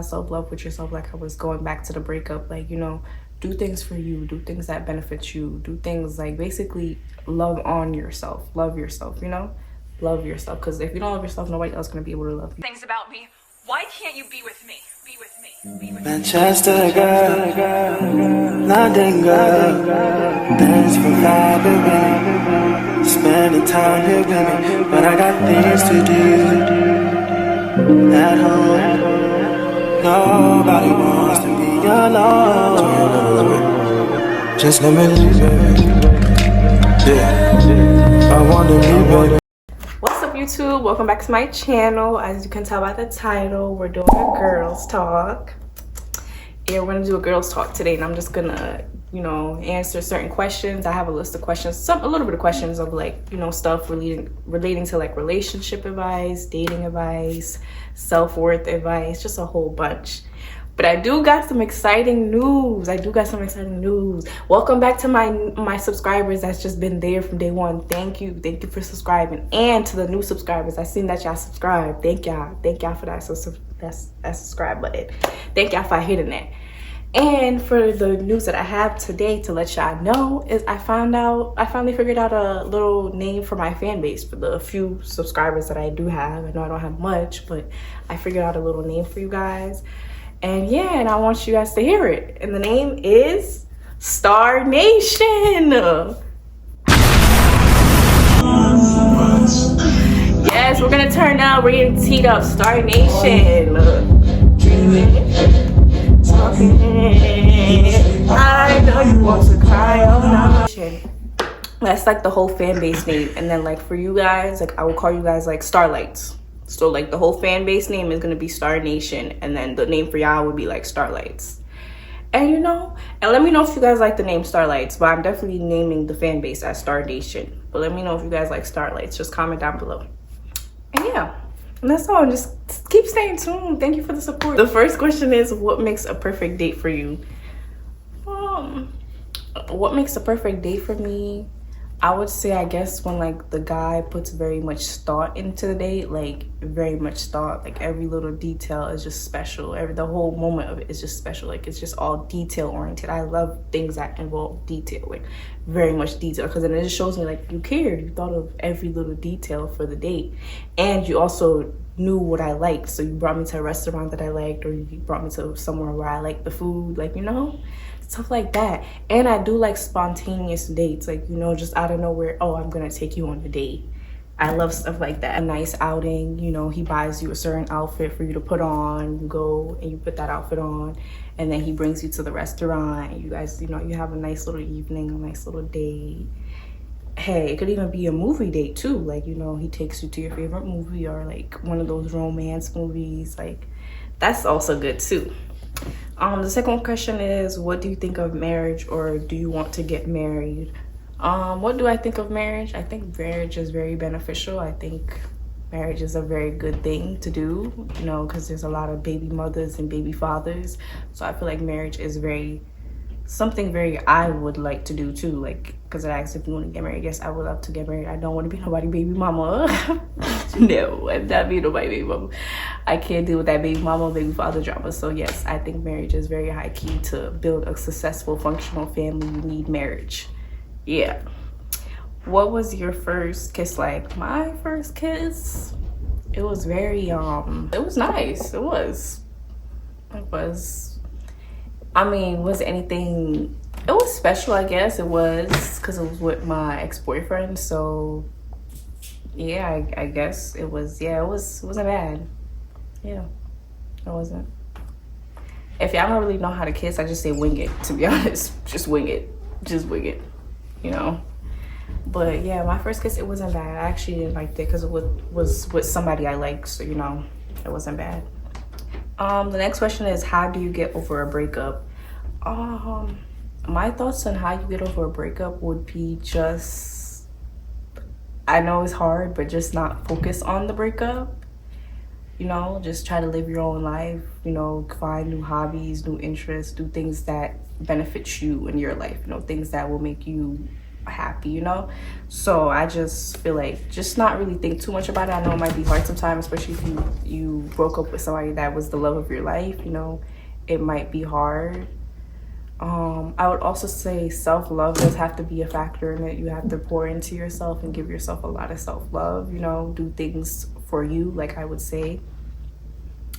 Self-love with yourself, like I was going back to the breakup, like, you know, do things for you, do things that benefit you, do things like basically love on yourself, love yourself, you know, love yourself, because if you don't love yourself, nobody else gonna be able to love you. Things about me. Why can't you be with me? Be with me. Be with me. Manchester girl, London girl, dance for vibe with me, spending time here with me, but I got things to do at home. Nobody wants to be alone. Just let me leave, baby. Yeah, I want to leave, baby. What's up, YouTube? Welcome back to my channel. As you can tell by the title, we're doing a girls talk. Yeah, we're gonna do a girls talk today, and I'm just gonna, you know, answer certain questions. I have a list of questions, a little bit of questions of, like, you know, stuff relating to like relationship advice, dating advice, self-worth advice, just a whole bunch. But I do got some exciting news. Welcome back to my subscribers that's just been there from day one. Thank you for subscribing. And to the new subscribers, I seen that y'all subscribed. Thank y'all for that. So that's that subscribe button. Thank y'all for hitting that. And for the news that I have today to let y'all know is I finally figured out a little name for my fan base, for the few subscribers that I do have. I know I don't have much, but I figured out a little name for you guys. And yeah, and I want you guys to hear it. And the name is Star Nation. Yes, we're gonna turn up. We're getting teed up. Star Nation. I know you want to cry on Nation. That's like the whole fan base name. And then like for you guys, like I will call you guys like Starlights. So like the whole fan base name is gonna be Star Nation, and then the name for y'all would be like Starlights. And you know, and let me know if you guys like the name Starlights, but I'm definitely naming the fan base as Star Nation. But let me know if you guys like Starlights. Just comment down below. And yeah, and that's all. Just keep staying tuned. Thank you for the support. The first question is, what makes a perfect date for you? What makes a perfect date for me? I would say, I guess, when like the guy puts very much thought into the date, like very much thought, like every little detail is just special. The whole moment of it is just special. Like it's just all detail oriented. I love things that involve detail, like very much detail, because then it just shows me like you cared. You thought of every little detail for the date, and you also knew what I liked. So you brought me to a restaurant that I liked, or you brought me to somewhere where I liked the food, like, you know, stuff like that. And I do like spontaneous dates, like, you know, just out of nowhere, oh, I'm gonna take you on a date. I love stuff like that. A nice outing, you know, he buys you a certain outfit for you to put on, you go and you put that outfit on, and then he brings you to the restaurant, and you guys, you know, you have a nice little evening, a nice little date. Hey, it could even be a movie date too, like, you know, he takes you to your favorite movie, or like one of those romance movies. Like that's also good too. The second question is, what do you think of marriage, or do you want to get married? What do I think of marriage? I think marriage is very beneficial. I think marriage is a very good thing to do, you know, because there's a lot of baby mothers and baby fathers. So I feel like marriage is something very I would like to do too. Like, because I asked if you want to get married. Yes, I would love to get married. I don't want to be nobody's baby mama. No, I'm not being nobody's baby mama. I can't deal with that baby mama, baby father drama. So yes, I think marriage is very high key. To build a successful, functional family, you need marriage. Yeah. What was your first kiss like? My first kiss, it was very it was nice. It was I mean, was anything, it was special, I guess. It was because it was with my ex-boyfriend. So yeah, I guess it was, yeah, it wasn't bad. Yeah, it wasn't. If y'all don't really know how to kiss, I just say wing it, to be honest. Just wing it, you know. But yeah, my first kiss, it wasn't bad. I actually didn't like it because it was with somebody I like, so you know, it wasn't bad. The next question is, how do you get over a breakup? My thoughts on how you get over a breakup would be just, I know it's hard, but just not focus on the breakup. You know, just try to live your own life, you know, find new hobbies, new interests, do things that benefit you in your life, you know, things that will make you happy, you know? So I just feel like just not really think too much about it. I know it might be hard sometimes, especially if you broke up with somebody that was the love of your life, you know, it might be hard. I would also say self-love does have to be a factor in it. You have to pour into yourself and give yourself a lot of self-love, you know, do things for you, like I would say.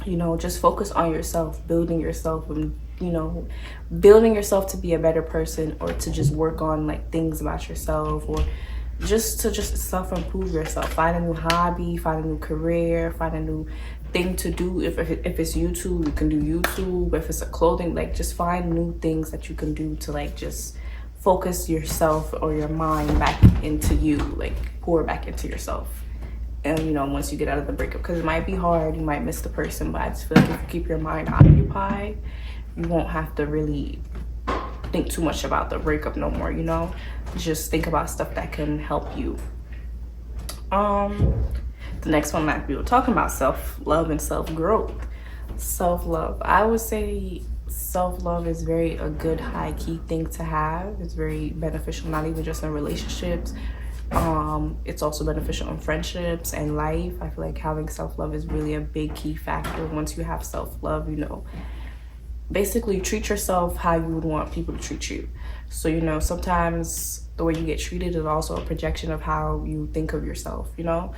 You know, just focus on yourself, building yourself, and you know, building yourself to be a better person, or to just work on like things about yourself, or just to just self-improve yourself. Find a new hobby, find a new career, find a new thing to do. If it's YouTube, you can do YouTube. If it's a clothing, like just find new things that you can do to like just focus yourself or your mind back into you, like pour back into yourself. And you know, once you get out of the breakup, because it might be hard, you might miss the person, but I just feel like if you keep your mind occupied, you won't have to really think too much about the breakup no more, you know? Just think about stuff that can help you. The next one might be talking about self-love and self-growth. Self-love, I would say self-love is very a good high-key thing to have. It's very beneficial, not even just in relationships. It's also beneficial in friendships and life. I feel like having self-love is really a big key factor. Once you have self-love, you know, basically treat yourself how you would want people to treat you. So, you know, sometimes the way you get treated is also a projection of how you think of yourself, you know?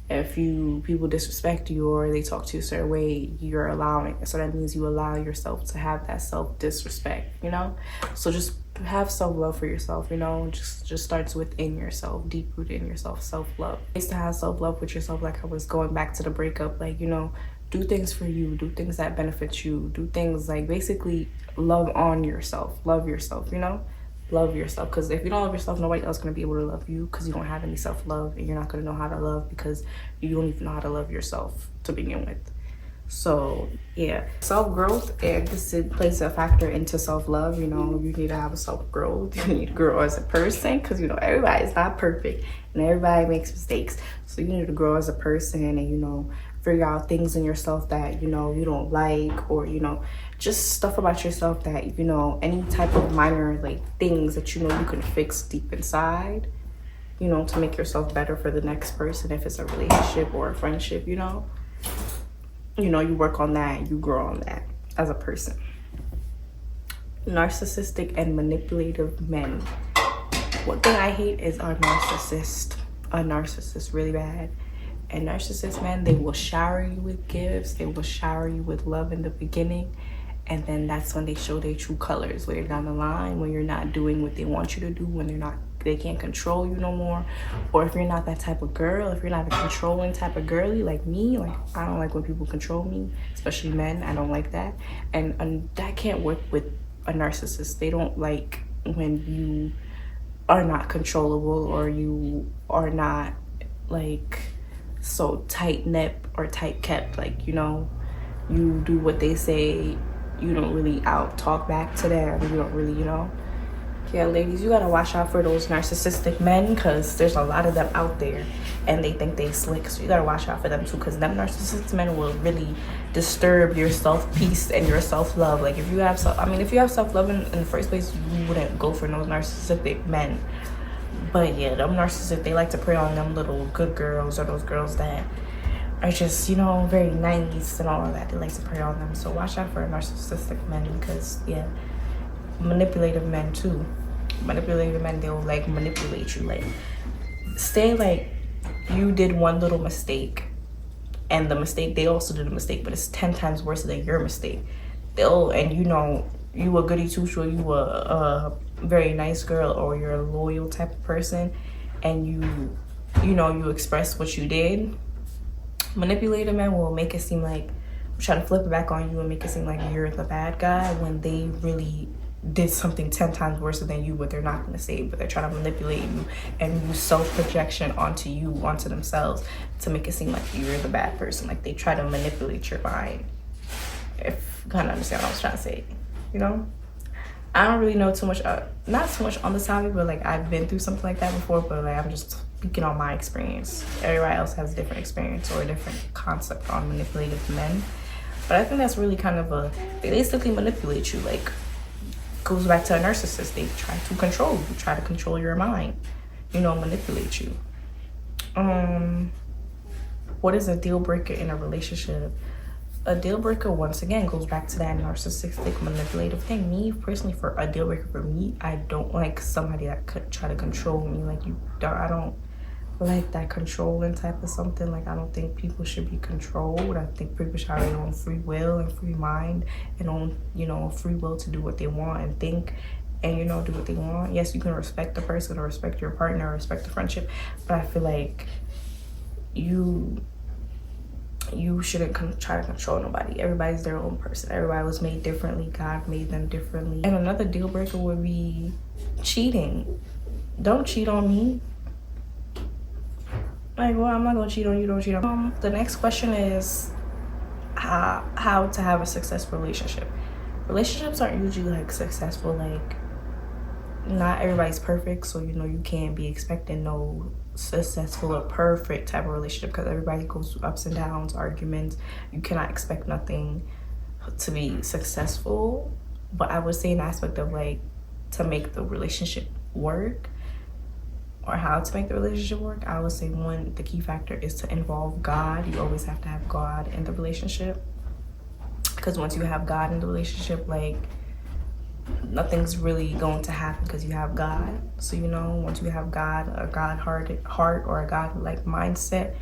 If people disrespect you or they talk to you a certain way, you're allowing it. So that means you allow yourself to have that self-disrespect, you know? So just have self-love for yourself, you know? Just starts within yourself, deep-rooted in yourself, self-love. It's to have self-love with yourself, like I was going back to the breakup, like, you know, do things for you, do things that benefit you, do things like basically love on yourself, love yourself, you know? Love yourself, because if you don't love yourself, nobody else is going to be able to love you, because you don't have any self-love, and you're not going to know how to love because you don't even know how to love yourself to begin with. So yeah, self-growth, and this plays a factor into self-love. You know, you need to have a self-growth, you need to grow as a person, because you know everybody's not perfect and everybody makes mistakes. So you need to grow as a person, and you know, figure out things in yourself that you know you don't like, or you know, just stuff about yourself that you know, any type of minor like things that you know you can fix deep inside, you know, to make yourself better for the next person. If it's a relationship or a friendship, you know, you work on that, you grow on that as a person. Narcissistic and manipulative men. One thing I hate is a narcissist really bad. And narcissist men, they will shower you with gifts, they will shower you with love in the beginning, and then that's when they show their true colors later down the line, when you're not doing what they want you to do, when they can't control you no more, or if you're not that type of girl, if you're not a controlling type of girly like me, like I don't like when people control me, especially men. I don't like that, and that can't work with a narcissist. They don't like when you are not controllable, or you are not like so tight-knit or tight-kept, like, you know, you do what they say, you don't really out talk back to them, you don't really, you know. Yeah, ladies, you gotta watch out for those narcissistic men, because there's a lot of them out there and they think they slick. So you gotta watch out for them too, because them narcissistic men will really disturb your self-peace and your self-love. Like if you have self-love in the first place, you wouldn't go for those narcissistic men. But yeah, them narcissists, they like to prey on them little good girls, or those girls that are just, you know, very nice and all of that. They like to prey on them. So watch out for narcissistic men, because yeah, manipulative men too. Manipulative men, they'll like manipulate you. Like say like you did one little mistake, and the mistake, they also did a mistake, but it's 10 times worse than your mistake. And you know, you a goody two shoes, you a very nice girl, or you're a loyal type of person, and you know, you express what you did. Manipulative men will make it seem like, try to flip it back on you and make it seem like you're the bad guy, when they really did something 10 times worse than you, but they're not going to say it, but they're trying to manipulate you and use self-projection onto you, onto themselves, to make it seem like you're the bad person. Like they try to manipulate your mind, if you kind of understand what I was trying to say, you know. I don't really know too much, not too much on the topic, but like I've been through something like that before, but like I'm just speaking on my experience. Everybody else has a different experience or a different concept on manipulative men. But I think that's really kind of they basically manipulate you, like goes back to a narcissist. They try to control you, try to control your mind, manipulate you. What is a deal breaker in a relationship? A deal breaker, once again, goes back to that narcissistic, manipulative thing. Me, personally, for a deal breaker for me, I don't like somebody that could try to control me. Like, I don't like that controlling type of something. Like, I don't think people should be controlled. I think people should have their own free will and free mind and own, free will to do what they want and think and, do what they want. Yes, you can respect the person or respect your partner or respect the friendship, but I feel like you shouldn't try to control nobody. Everybody's their own person. Everybody was made differently. God made them differently. And another deal breaker would be cheating. Don't cheat on me. Like, well, I'm not gonna cheat on you. Don't cheat on me. The next question is how to have a successful relationship. Relationships aren't usually like successful. Like, not everybody's perfect, so you can't be expecting no successful or perfect type of relationship because everybody goes through ups and downs, arguments. You cannot expect nothing to be successful. But I would say an aspect of like to make the relationship work or how to make the relationship work, I would say one, the key factor is to involve God. You always have to have God in the relationship because once you have God in the relationship, like nothing's really going to happen because you have God. So once you have God, a God-hearted heart or a God-like mindset,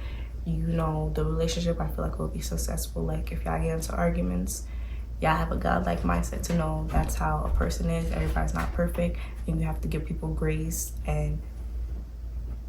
the relationship I feel like will be successful. Like if y'all get into arguments, y'all have a God-like mindset to know that's how a person is. Everybody's not perfect, and you have to give people grace and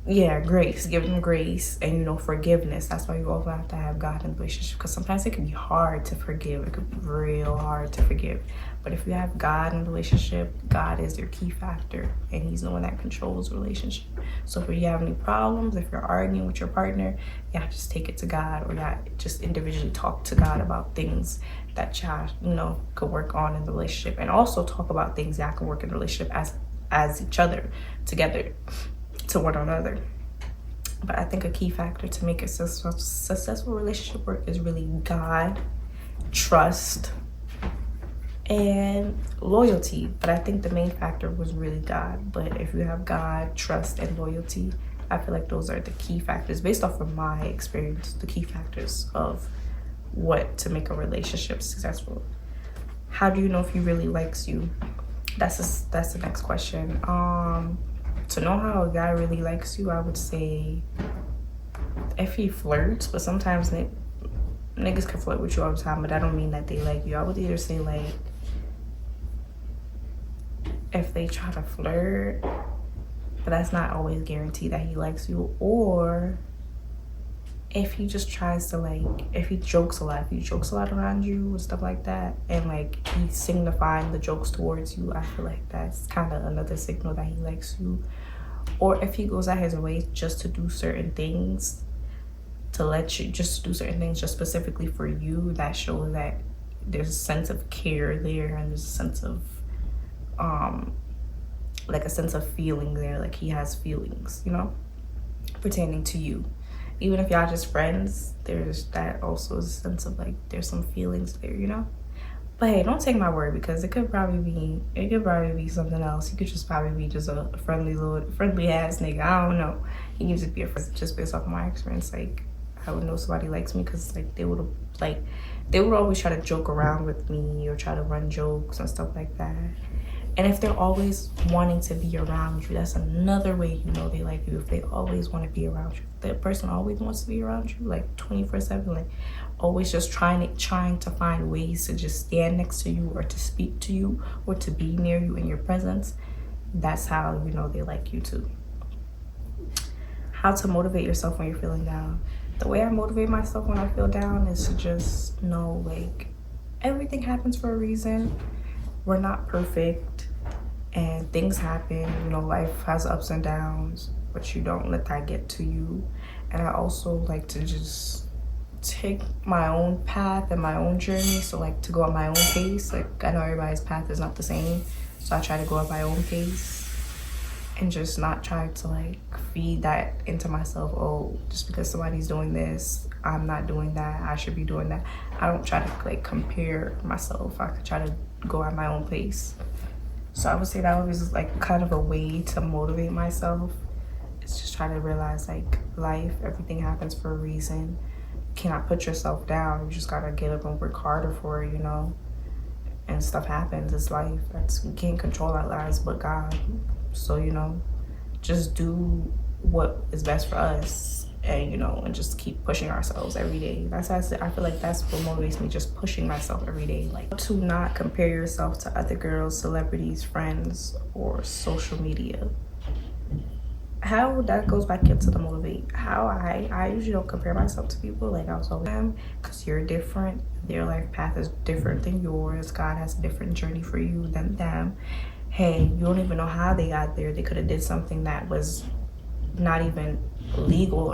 give them grace and forgiveness. That's why you also have to have God in the relationship because sometimes it can be hard to forgive. It could be real hard to forgive. But if you have God in the relationship, God is your key factor and he's the one that controls the relationship. So if you have any problems, if you're arguing with your partner, just take it to God or just individually talk to God about things that y'all, could work on in the relationship, and also talk about things that can work in the relationship as each other together to one another. But I think a key factor to make a successful relationship work is really God, trust, and loyalty. But I think the main factor was really God. But if you have God, trust, and loyalty, I feel like those are the key factors based off of my experience, the key factors of what to make a relationship successful. How do you know if he really likes you? That's the next question. To know how a guy really likes you, I would say if he flirts, but sometimes niggas can flirt with you all the time, but that don't mean that they like you. I would either say like if they try to flirt, but that's not always guaranteed that he likes you, or if he just tries to if he jokes a lot around you and stuff like that, and he's signifying the jokes towards you, I feel like that's kind of another signal that he likes you. Or if he goes out his way just to do certain things, just specifically for you, that shows that there's a sense of care there and there's a sense of a sense of feeling there, like he has feelings, pertaining to you. Even if y'all just friends, there's that also a sense of there's some feelings there, But hey, don't take my word because it could probably be something else. He could just probably be just a friendly ass nigga. I don't know. He can just be a friend. Just based off of my experience, I would know somebody likes me because they would always try to joke around with me or try to run jokes and stuff like that. And if they're always wanting to be around you, that's another way they like you. If they always want to be around you, if that person always wants to be around you, 24/7, always just trying to find ways to just stand next to you or to speak to you or to be near you in your presence, that's how they like you too. How to motivate yourself when you're feeling down. The way I motivate myself when I feel down is to just know everything happens for a reason. We're not perfect and things happen. Life has ups and downs, but you don't let that get to you. And I also like to just take my own path and my own journey. So to go at my own pace. I know everybody's path is not the same. So I try to go at my own pace and just not try to feed that into myself. Oh, just because somebody's doing this, I'm not doing that, I should be doing that. I don't try to compare myself. I try to go at my own pace. So I would say that was like kind of a way to motivate myself. It's just trying to realize like life, everything happens for a reason. You cannot put yourself down. You just gotta get up and work harder for it, you know. And stuff happens. It's life. We can't control our lives but God. So, you know, just do what is best for us, and you know, and just keep pushing ourselves every day. I feel like that's what motivates me, just pushing myself every day. Like, to not compare yourself to other girls, celebrities, friends, or social media. How that goes back into the motivate. How I usually don't compare myself to people. Like, I was always them, because you're different. Their life path is different than yours. God has a different journey for you than them. Hey, you don't even know how they got there. They could have did something that was not even legal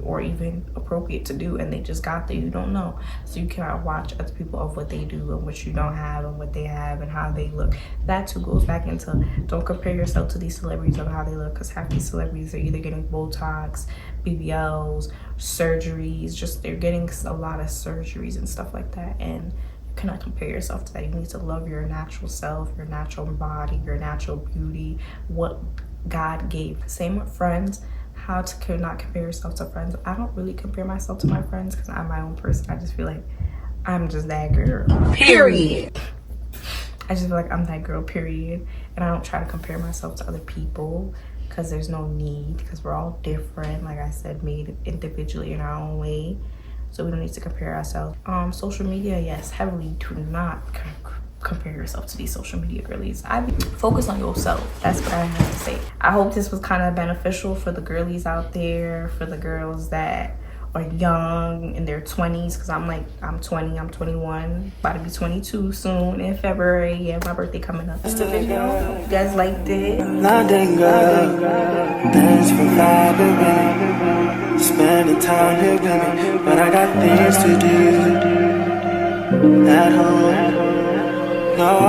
or even appropriate to do, and they just got there. You don't know. So you cannot watch other people of what they do and what you don't have and what they have and how they look. That too goes back into, don't compare yourself to these celebrities of how they look, because half these celebrities are either getting Botox, BBLs, surgeries, just they're getting a lot of surgeries and stuff like that, and you cannot compare yourself to that. You need to love your natural self, your natural body, your natural beauty, what God gave. Same with friends. How to not compare yourself to friends. I don't really compare myself to my friends because I'm my own person. I just feel like I'm just that girl. Period. I just feel like I'm that girl, period. And I don't try to compare myself to other people because there's no need, because we're all different. Like I said, made individually in our own way. So we don't need to compare ourselves. Social media, yes, heavily do not compare yourself to these social media girlies. I focus on yourself. That's what I have to say. I hope this was kind of beneficial for the girlies out there, for the girls that are young in their 20s, because I'm 20, I'm 21, about to be 22 soon in February. Yeah, my birthday coming up. Just a video. You guys liked it? Nothing, girl. Dance for vibing with me. Spending time here with me. But I got things to do at home. No.